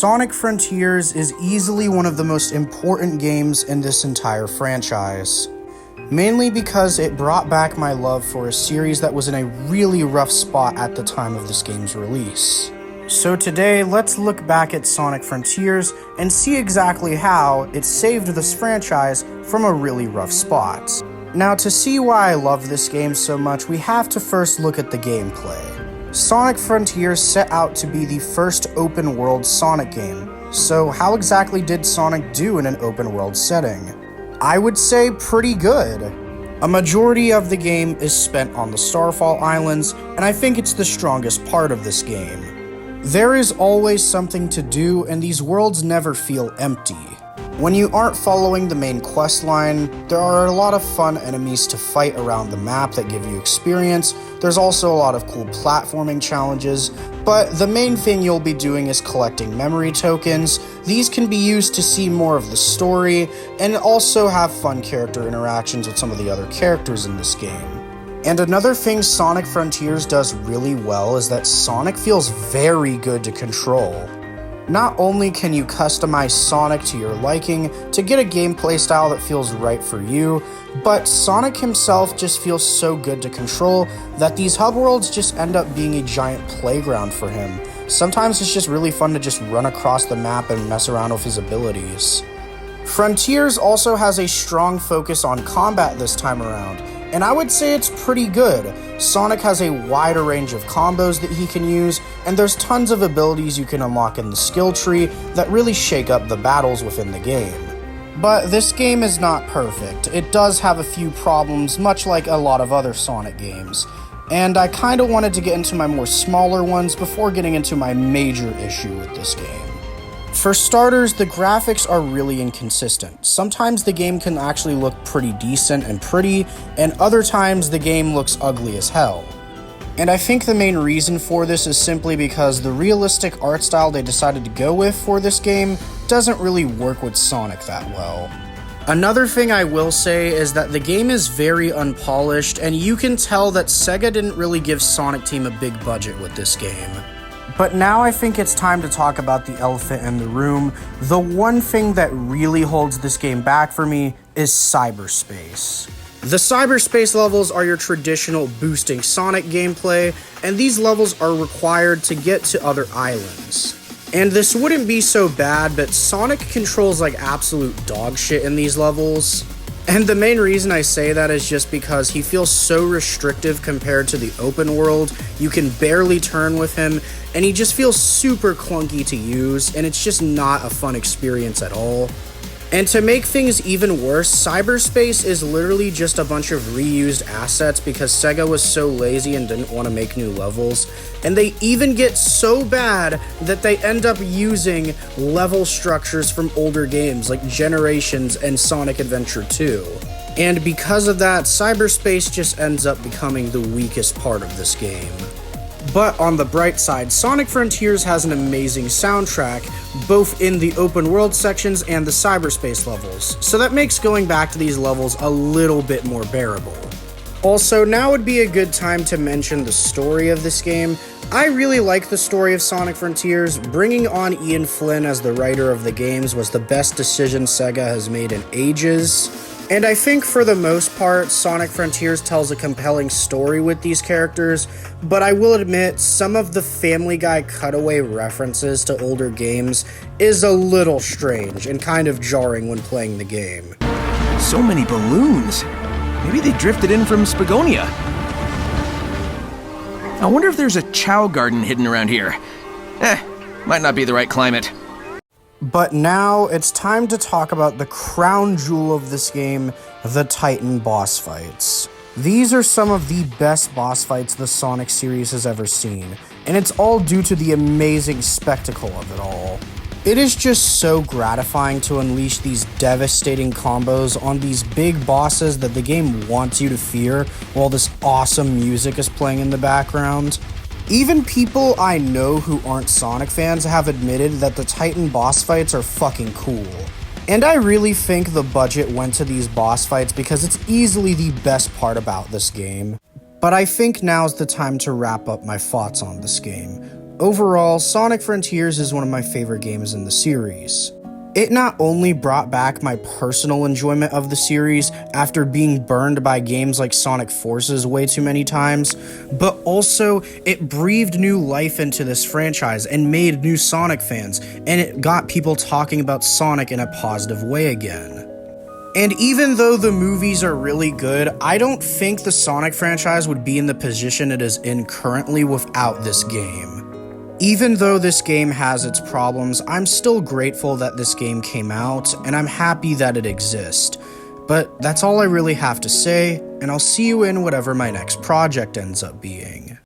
Sonic Frontiers is easily one of the most important games in this entire franchise, mainly because it brought back my love for a series that was in a really rough spot at the time of this game's release. So today, let's look back at Sonic Frontiers and see exactly how it saved this franchise from a really rough spot. Now, to see why I love this game so much, we have to first look at the gameplay. Sonic Frontiers set out to be the first open-world Sonic game, so how exactly did Sonic do in an open-world setting? I would say pretty good. A majority of the game is spent on the Starfall Islands, and I think it's the strongest part of this game. There is always something to do, and these worlds never feel empty. When you aren't following the main quest line, there are a lot of fun enemies to fight around the map that give you experience. There's also a lot of cool platforming challenges, but the main thing you'll be doing is collecting memory tokens. These can be used to see more of the story, and also have fun character interactions with some of the other characters in this game. And another thing Sonic Frontiers does really well is that Sonic feels very good to control. Not only can you customize Sonic to your liking to get a gameplay style that feels right for you, but Sonic himself just feels so good to control that these hub worlds just end up being a giant playground for him. Sometimes it's just really fun to just run across the map and mess around with his abilities. Frontiers also has a strong focus on combat this time around, and I would say it's pretty good. Sonic has a wider range of combos that he can use, and there's tons of abilities you can unlock in the skill tree that really shake up the battles within the game. But this game is not perfect. It does have a few problems, much like a lot of other Sonic games, and I kinda wanted to get into my more smaller ones before getting into my major issue with this game. For starters, the graphics are really inconsistent. Sometimes the game can actually look pretty decent and pretty, and other times the game looks ugly as hell. And I think the main reason for this is simply because the realistic art style they decided to go with for this game doesn't really work with Sonic that well. Another thing I will say is that the game is very unpolished, and you can tell that Sega didn't really give Sonic Team a big budget with this game. But now I think it's time to talk about the elephant in the room. The one thing that really holds this game back for me is Cyberspace. The Cyberspace levels are your traditional boosting Sonic gameplay, and these levels are required to get to other islands. And this wouldn't be so bad, but Sonic controls like absolute dog shit in these levels. And the main reason I say that is just because he feels so restrictive compared to the open world. You can barely turn with him, and he just feels super clunky to use, and it's just not a fun experience at all. And to make things even worse, Cyberspace is literally just a bunch of reused assets because Sega was so lazy and didn't want to make new levels. And they even get so bad that they end up using level structures from older games like Generations and Sonic Adventure 2. And because of that, Cyberspace just ends up becoming the weakest part of this game. But on the bright side, Sonic Frontiers has an amazing soundtrack, both in the open world sections and the cyberspace levels, so that makes going back to these levels a little bit more bearable. Also, now would be a good time to mention the story of this game. I really like the story of Sonic Frontiers. Bringing on Ian Flynn as the writer of the games was the best decision Sega has made in ages. And I think for the most part, Sonic Frontiers tells a compelling story with these characters, but I will admit some of the Family Guy cutaway references to older games is a little strange and kind of jarring when playing the game. So many balloons. Maybe they drifted in from Spagonia. I wonder if there's a Chow Garden hidden around here. Might not be the right climate. But now it's time to talk about the crown jewel of this game, the Titan boss fights. These are some of the best boss fights the Sonic series has ever seen, and it's all due to the amazing spectacle of it all. It is just so gratifying to unleash these devastating combos on these big bosses that the game wants you to fear while this awesome music is playing in the background. Even people I know who aren't Sonic fans have admitted that the Titan boss fights are fucking cool. And I really think the budget went to these boss fights because it's easily the best part about this game. But I think now's the time to wrap up my thoughts on this game. Overall, Sonic Frontiers is one of my favorite games in the series. It not only brought back my personal enjoyment of the series after being burned by games like Sonic Forces way too many times, but also it breathed new life into this franchise and made new Sonic fans, and it got people talking about Sonic in a positive way again. And even though the movies are really good, I don't think the Sonic franchise would be in the position it is in currently without this game. Even though this game has its problems, I'm still grateful that this game came out, and I'm happy that it exists. But that's all I really have to say, and I'll see you in whatever my next project ends up being.